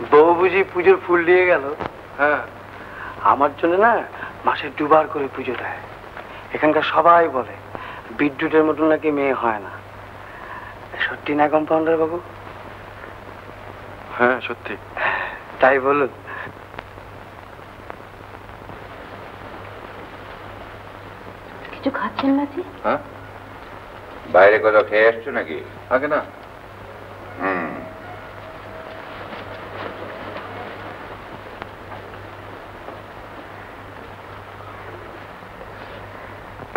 বউ বুঝি পুজোর ফুল দিয়ে গেল? হ্যাঁ, আমার জন্য না মাসে 2 বার করে পুজো দেয়। এখানকার সবাই বলে বিদ্যুতের মতন নাকি মেয়ে হয় না। সত্যি না কম্পাউন্ডার বাবু? হ্যাঁ সত্যি। তাই বলুন। কিছু খাচ্ছেন না জি? হ্যাঁ, বাইরে কোথাও খেয়ে আসছো নাকি? আগে না।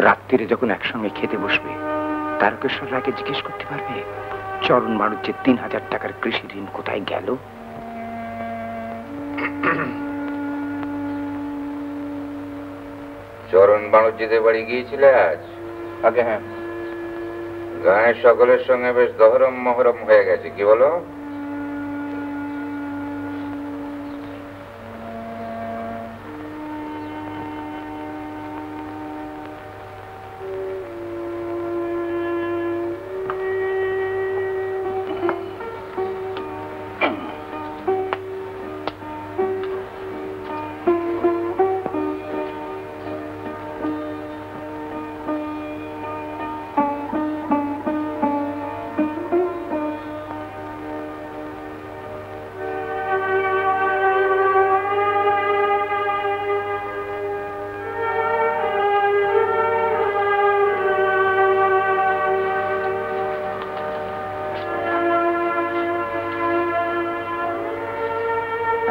রাত্রিরে যখন একসঙ্গে খেতে বসবে, তারকেশ্বর রায়কে জিজ্ঞেস করতে পারবে চরণ মারুজ্যের 3000 টাকার কৃষি ঋণ কোথায় গেল? চরণ বাণুজ্যদের বাড়ি গিয়েছিলে আজ? আগে হ্যাঁ। গায়ের সকলের সঙ্গে বেশ দহরম মহরম হয়ে গেছে, কি বলো?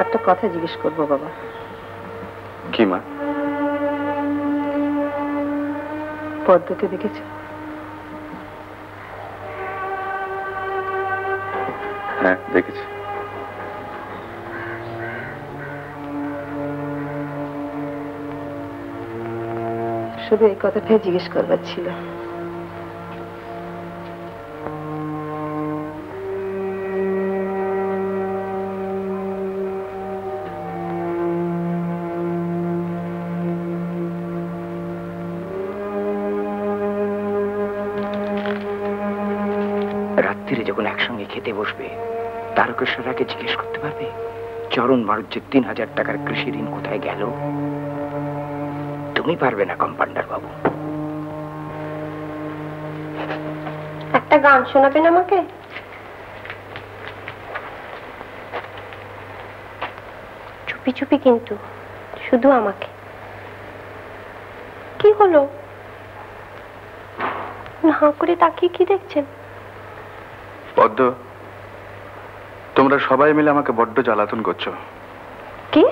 একটা কথা জিজ্ঞেস করবো বাবা। কি মা? পদ্মকে দেখেছ? হ্যাঁ দেখেছি। শুধু এই কথাটাই জিজ্ঞেস করবার ছিল। রাত্রিরে যখন একসঙ্গে খেতে বসবে, তারকেশ্বর রায়কে জিজ্ঞেস করতে পারবে চরণ মারুজ্যের 3000 টাকার কৃষি ঋণ কোথায় গেল? তুমি পারবে না কম্পাউন্ডার বাবু? একটা গান শোনাবেন আমাকে? চুপি চুপি, কিন্তু শুধু আমাকে। কি হলো? না করে তাকিয়ে কি দেখছেন? পদ্ম, তোমরা সবাই মিলে আমাকে বড্ড জ্বালাতন করছো। কি?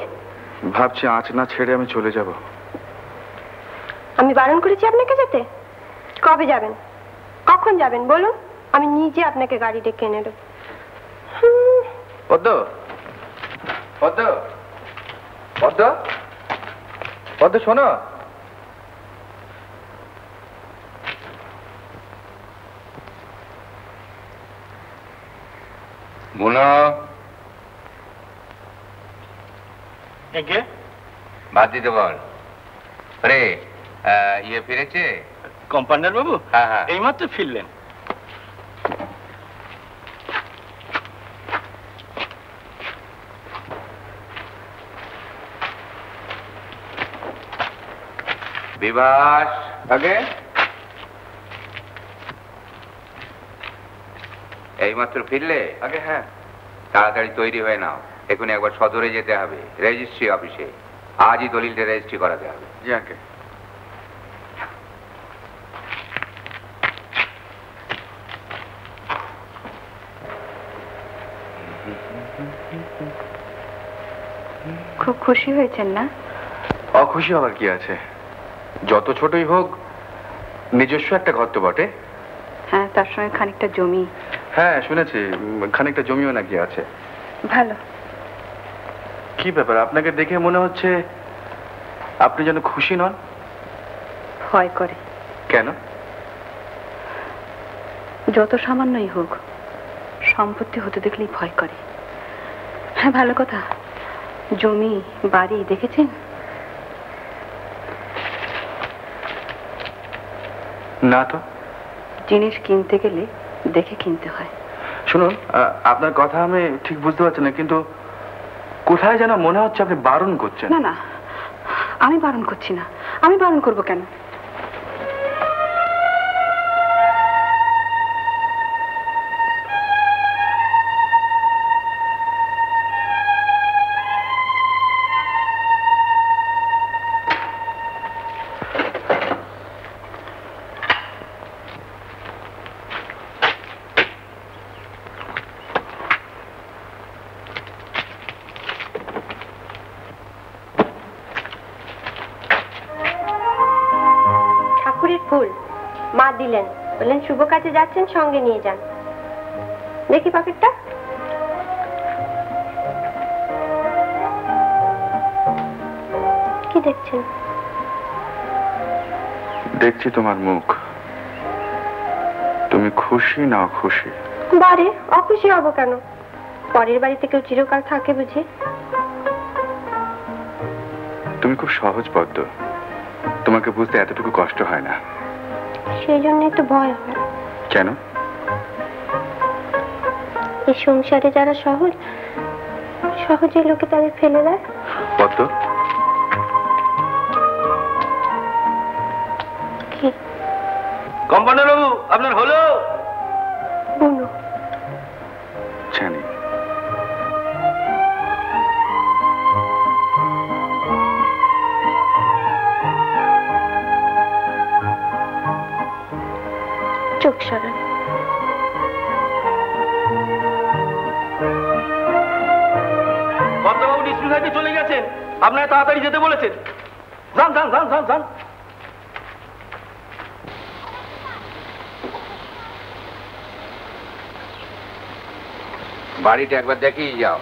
ভাবছি আঁচ না ছেড়ে আমি চলে যাব। আমি বারণ করেছি আপনাকে যেতে? কবে যাবেন? কখন যাবেন বলুন, আমি নিজে আপনাকে গাড়ি ডেকে এনে দেব। পদ্ম, পদ্ম, পদ্ম, পদ্ম শোনো। বুনো, ভাত দিতে বল। আরে ইয়ে ফিরেছে? কম্পাউন্ডার বাবু? হ্যাঁ হ্যাঁ, এইমাত্র ফিরলেন। বিভাস। আগে এইমাত্র ফিরলে? আগে হ্যাঁ। তাড়াতাড়ি তৈরি হয়ে নাও, এখনই একবার সদরে যেতে হবে, রেজিস্ট্রি অফিসে। আজই দলিলটা রেজিস্ট্রি করাতে হবে। জি আগে। খুব খুশি হয়েছেন না? অখুশি হওয়ার কি আছে? যত ছোটই হোক নিজস্ব একটা ঘর তো বটে। হ্যাঁ, তার সঙ্গে খানিকটা জমি। হ্যাঁ শুনেছি, খানিকটা জমিও নাকি আছে। ভালো। কি ব্যাপার, আপনাকে দেখে মনে হচ্ছে আপনি যেন খুশি নন। ভয় করে। কেন? যত সামান্যই হোক, সম্পত্তি হতে দেখলেই ভয় করে। হ্যাঁ ভালো কথা, জমি বাড়ি দেখেছেন? না তো। জিনিস কিনতে গেলে দেখে কিনতে হয়। শুনুন, আপনার কথা আমি ঠিক বুঝতে পারছি না, কিন্তু কোথায় যেন মনে হচ্ছে আপনি বারণ করছেন। না না, আমি বারণ করছি না। আমি বারণ করব কেন? ফুল মা দিলেন, বললেন শুভ কাজে যাচ্ছেন, সঙ্গে নিয়ে যান। দেখি পকেটটা। কি দেখছেন? দেখছি তোমার মুখ। তুমি খুশি না খুশি? বারে অখুশি হব কেন? পরের বাড়িতে কেউ চিরকাল থাকে বুঝি? তুমি খুব সহজ পদ্ম, তোমাকে বুঝতে এতটুকু কষ্ট হয় না। সেই জন্যই তো ভয় হয়। কেন? এই সংসারে যারা সহজ, সহজে লোকে তাদের ফেলে দেয়। পদ্ম, কি কম্পাউন্ডার বাবু, আপনার হলো? বলো। জানি। চোখ সরান। পদ্মবাবু ডিসমিস হইতে চলে গেছেন, আপনারা তাড়াতাড়ি যেতে বলেছেন। যান যান যান যান যান। বাড়িটা একবার দেখেই যাও।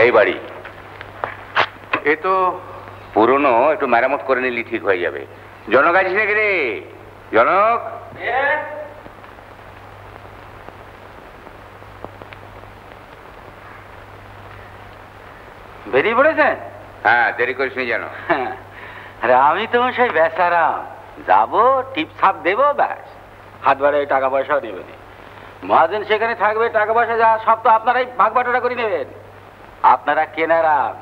এই বাড়ি এ তো পুরনো, একটু মেরামত করে নিলি ঠিক হয়ে যাবে। জনক আছিস নাকি রে? জনক, বেরিয়ে পড়েছেন? হ্যাঁ, দেরি করিস নি যেন। আরে আমি তো সেই বেচারাম, যাবো টিপ ছাপ দেবো, ব্যাস হাত বাড়ায় টাকা পয়সাও নেবেন। মহাজন সেখানে থাকবে, টাকা পয়সা যা সব তো আপনারাই ভাগ বাটোয়ারা করে নেবেন। আপনারা কেনারাম,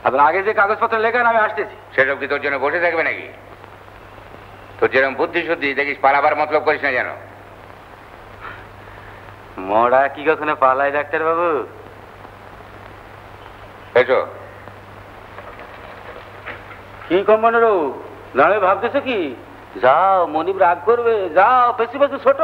আপনার আগে যে কাগজপত্র লেখেন আমি আসতেছি। সেসব কি তোর জন্য বসে থাকবে নাকি? তোর যেরকম বুদ্ধি শুদ্ধি দেখিস পালাবার মতলব করিস না যেন। মরা কি কখনো পালায় ডাক্তার বাবু? এসো। কি কম্পাউন্ডার বাবু, দাঁড়িয়ে ভাবতেছো কি? যাও, মনিব রাগ করবে, যাও, পেছু পেছু ছোট।